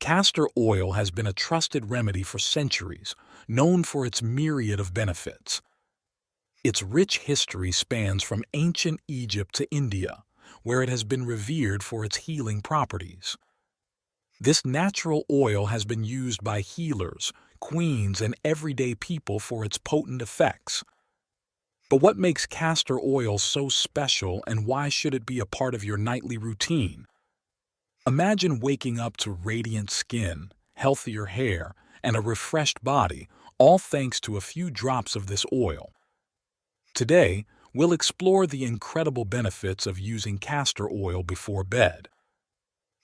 Castor oil has been a trusted remedy for centuries, known for its myriad of benefits. Its rich history spans from ancient Egypt to India, where it has been revered for its healing properties. This natural oil has been used by healers, queens, and everyday people for its potent effects. But what makes castor oil so special, and why should it be a part of your nightly routine? Imagine waking up to radiant skin, healthier hair, and a refreshed body, all thanks to a few drops of this oil. Today, we'll explore the incredible benefits of using castor oil before bed.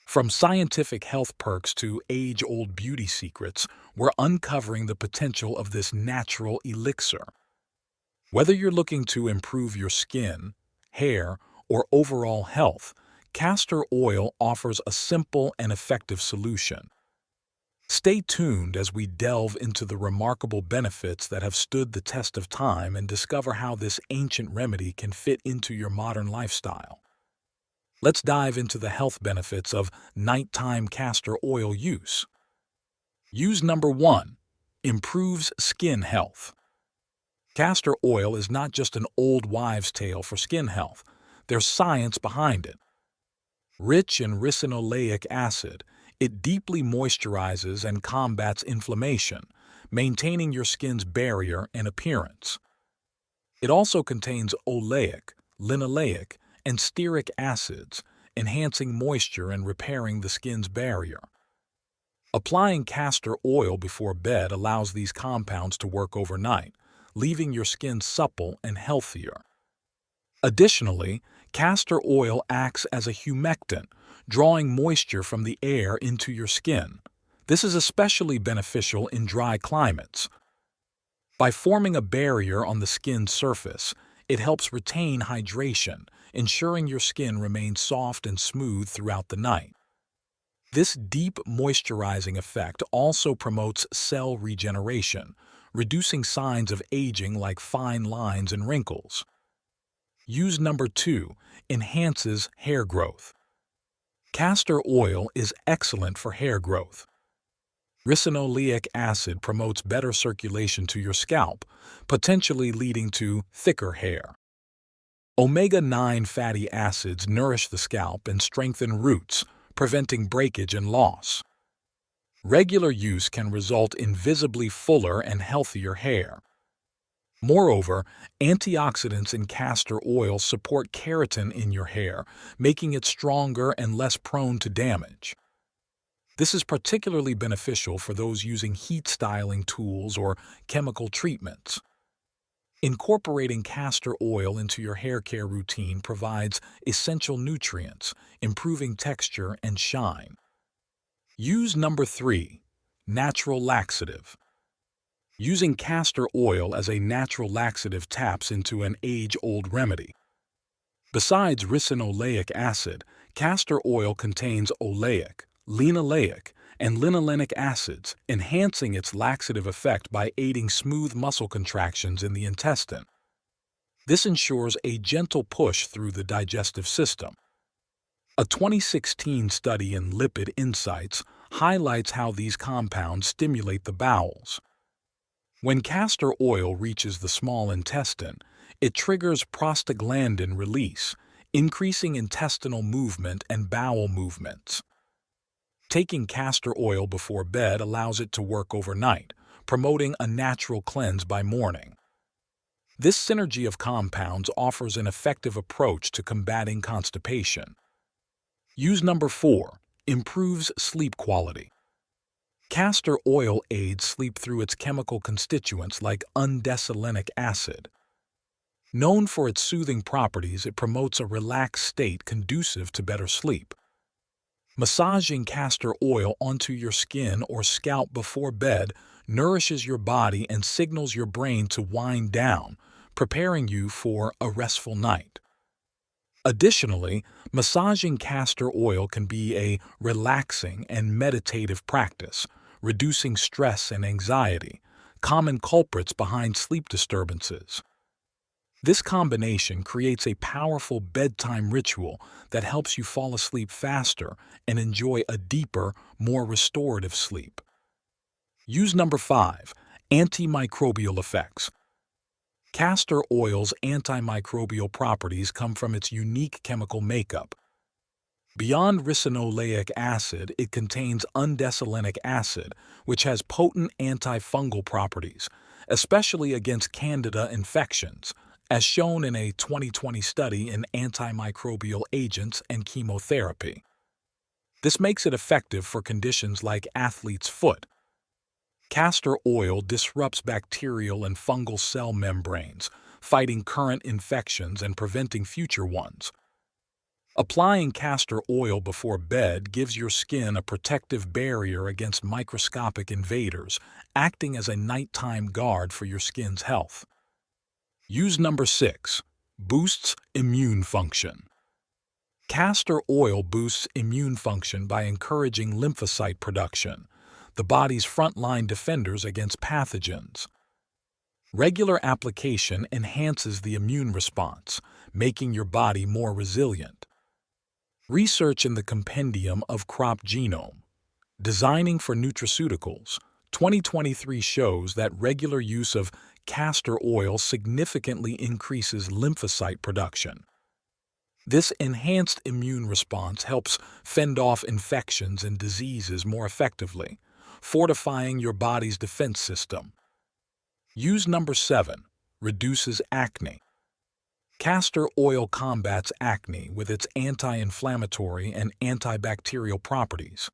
From scientific health perks to age-old beauty secrets, we're uncovering the potential of this natural elixir. Whether you're looking to improve your skin, hair, or overall health, castor oil offers a simple and effective solution. Stay tuned as we delve into the remarkable benefits that have stood the test of time and discover how this ancient remedy can fit into your modern lifestyle. Let's dive into the health benefits of nighttime castor oil use. Use number 1. Improves skin health. Castor oil is not just an old wives' tale for skin health. There's science behind it. Rich in ricinoleic acid, it deeply moisturizes and combats inflammation, maintaining your skin's barrier and appearance. It also contains oleic, linoleic, and stearic acids, enhancing moisture and repairing the skin's barrier. Applying castor oil before bed allows these compounds to work overnight, leaving your skin supple and healthier. Additionally, castor oil acts as a humectant, drawing moisture from the air into your skin. This is especially beneficial in dry climates. By forming a barrier on the skin's surface, it helps retain hydration, ensuring your skin remains soft and smooth throughout the night. This deep moisturizing effect also promotes cell regeneration, reducing signs of aging like fine lines and wrinkles. Use number 2. Enhances hair growth. Castor oil is excellent for hair growth. Ricinoleic acid promotes better circulation to your scalp, potentially leading to thicker hair. Omega-9 fatty acids nourish the scalp and strengthen roots, preventing breakage and loss. Regular use can result in visibly fuller and healthier hair. Moreover, antioxidants in castor oil support keratin in your hair, making it stronger and less prone to damage. This is particularly beneficial for those using heat styling tools or chemical treatments. Incorporating castor oil into your hair care routine provides essential nutrients, improving texture and shine. Use number 3. Natural laxative. Using castor oil as a natural laxative taps into an age-old remedy. Besides ricinoleic acid, castor oil contains oleic, linoleic, and linolenic acids, enhancing its laxative effect by aiding smooth muscle contractions in the intestine. This ensures a gentle push through the digestive system. A 2016 study in Lipid Insights highlights how these compounds stimulate the bowels. When castor oil reaches the small intestine, it triggers prostaglandin release, increasing intestinal movement and bowel movements. Taking castor oil before bed allows it to work overnight, promoting a natural cleanse by morning. This synergy of compounds offers an effective approach to combating constipation. Use number 4. Improves sleep quality. Castor oil aids sleep through its chemical constituents like undecilenic acid. Known for its soothing properties, it promotes a relaxed state conducive to better sleep. Massaging castor oil onto your skin or scalp before bed nourishes your body and signals your brain to wind down, preparing you for a restful night. Additionally, massaging castor oil can be a relaxing and meditative practice, reducing stress and anxiety, common culprits behind sleep disturbances. This combination creates a powerful bedtime ritual that helps you fall asleep faster and enjoy a deeper, more restorative sleep. Use number 5, antimicrobial effects. Castor oil's antimicrobial properties come from its unique chemical makeup. Beyond ricinoleic acid, it contains undecylenic acid, which has potent antifungal properties, especially against Candida infections, as shown in a 2020 study in antimicrobial agents and chemotherapy. This makes it effective for conditions like athlete's foot. Castor oil disrupts bacterial and fungal cell membranes, fighting current infections and preventing future ones. Applying castor oil before bed gives your skin a protective barrier against microscopic invaders, acting as a nighttime guard for your skin's health. Use number 6, boosts immune function. Castor oil boosts immune function by encouraging lymphocyte production, the body's frontline defenders against pathogens. Regular application enhances the immune response, making your body more resilient. Research in the Compendium of Crop Genome, Designing for Nutraceuticals, 2023 shows that regular use of castor oil significantly increases lymphocyte production. This enhanced immune response helps fend off infections and diseases more effectively, fortifying your body's defense system. Use number 7, reduces acne. Castor oil combats acne with its anti-inflammatory and antibacterial properties.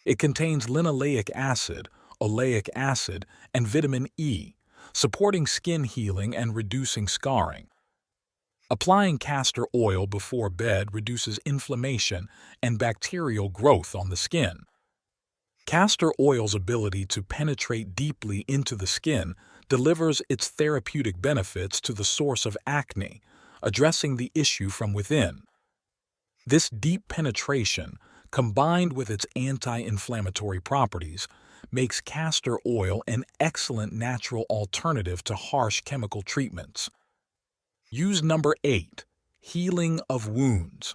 It contains linoleic acid, oleic acid, and vitamin E, supporting skin healing and reducing scarring. Applying castor oil before bed reduces inflammation and bacterial growth on the skin. Castor oil's ability to penetrate deeply into the skin delivers its therapeutic benefits to the source of acne, addressing the issue from within. This deep penetration, combined with its anti-inflammatory properties, makes castor oil an excellent natural alternative to harsh chemical treatments. Use number 8, healing of wounds.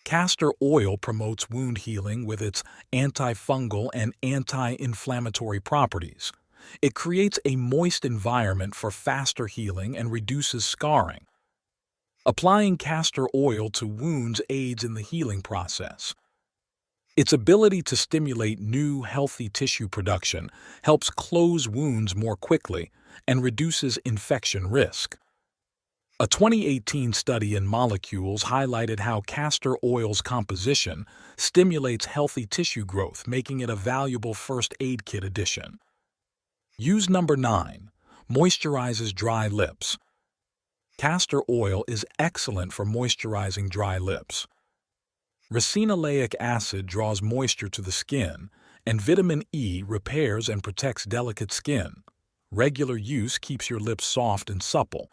Castor oil promotes wound healing with its antifungal and anti-inflammatory properties. It creates a moist environment for faster healing and reduces scarring. Applying castor oil to wounds aids in the healing process. Its ability to stimulate new, healthy tissue production helps close wounds more quickly and reduces infection risk. A 2018 study in Molecules highlighted how castor oil's composition stimulates healthy tissue growth, making it a valuable first aid kit addition. Use number 9, moisturizes dry lips. Castor oil is excellent for moisturizing dry lips. Ricinoleic acid draws moisture to the skin, and vitamin E repairs and protects delicate skin. Regular use keeps your lips soft and supple.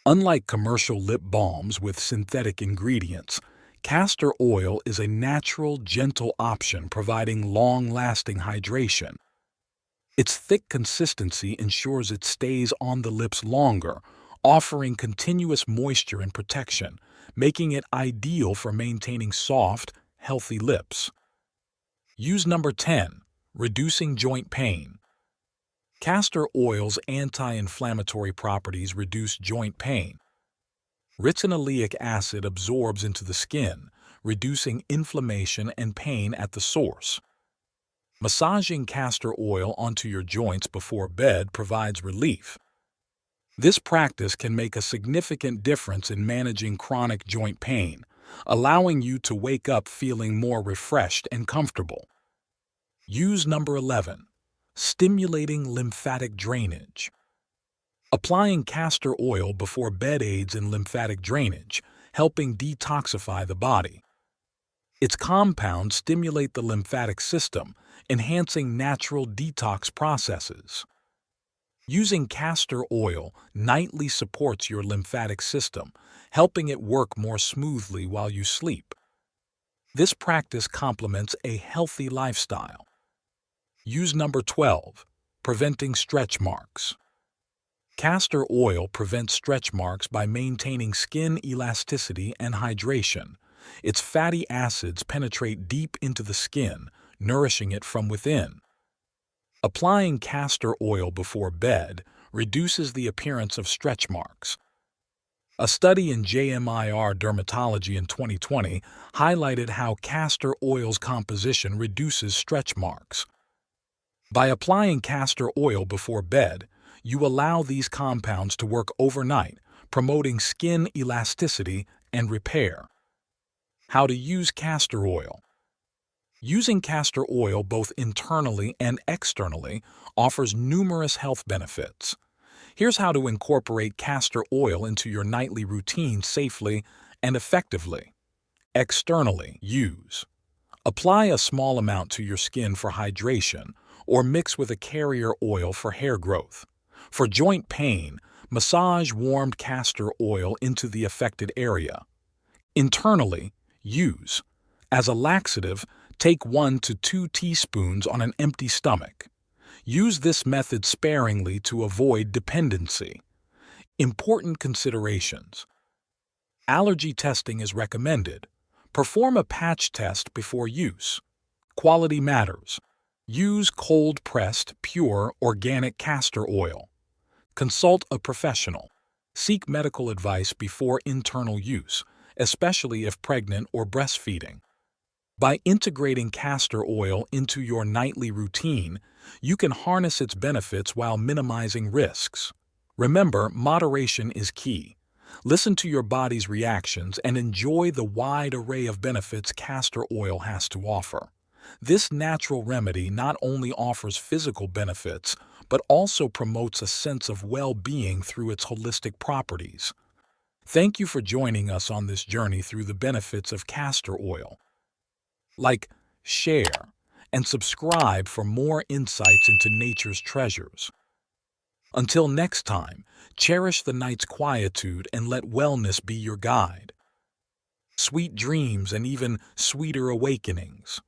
Unlike commercial lip balms with synthetic ingredients, castor oil is a natural, gentle option providing long-lasting hydration. Its thick consistency ensures it stays on the lips longer, offering continuous moisture and protection, making it ideal for maintaining soft, healthy lips. Use number 10, reducing joint pain. Castor oil's anti-inflammatory properties reduce joint pain. Ricinoleic acid absorbs into the skin, reducing inflammation and pain at the source. Massaging castor oil onto your joints before bed provides relief. This practice can make a significant difference in managing chronic joint pain, allowing you to wake up feeling more refreshed and comfortable. Use number 11, stimulating lymphatic drainage. Applying castor oil before bed aids in lymphatic drainage, helping detoxify the body. Its compounds stimulate the lymphatic system, enhancing natural detox processes. Using castor oil nightly supports your lymphatic system, helping it work more smoothly while you sleep. This practice complements a healthy lifestyle. Use number 12, preventing stretch marks. Castor oil prevents stretch marks by maintaining skin elasticity and hydration. Its fatty acids penetrate deep into the skin, nourishing it from within. Applying castor oil before bed reduces the appearance of stretch marks. A study in JMIR Dermatology in 2020 highlighted how castor oil's composition reduces stretch marks. By applying castor oil before bed, you allow these compounds to work overnight, promoting skin elasticity and repair. How to use castor oil. Using castor oil both internally and externally offers numerous health benefits. Here's how to incorporate castor oil into your nightly routine safely and effectively. Externally, use. Apply a small amount to your skin for hydration or mix with a carrier oil for hair growth. For joint pain, massage warmed castor oil into the affected area. Internally, use. As a laxative, take 1 to 2 teaspoons on an empty stomach. Use this method sparingly to avoid dependency. Important considerations. Allergy testing is recommended. Perform a patch test before use. Quality matters. Use cold-pressed, pure, organic castor oil. Consult a professional. Seek medical advice before internal use, especially if pregnant or breastfeeding. By integrating castor oil into your nightly routine, you can harness its benefits while minimizing risks. Remember, moderation is key. Listen to your body's reactions and enjoy the wide array of benefits castor oil has to offer. This natural remedy not only offers physical benefits, but also promotes a sense of well-being through its holistic properties. Thank you for joining us on this journey through the benefits of castor oil. Like, share, and subscribe for more insights into nature's treasures. Until next time, cherish the night's quietude and let wellness be your guide. Sweet dreams and even sweeter awakenings.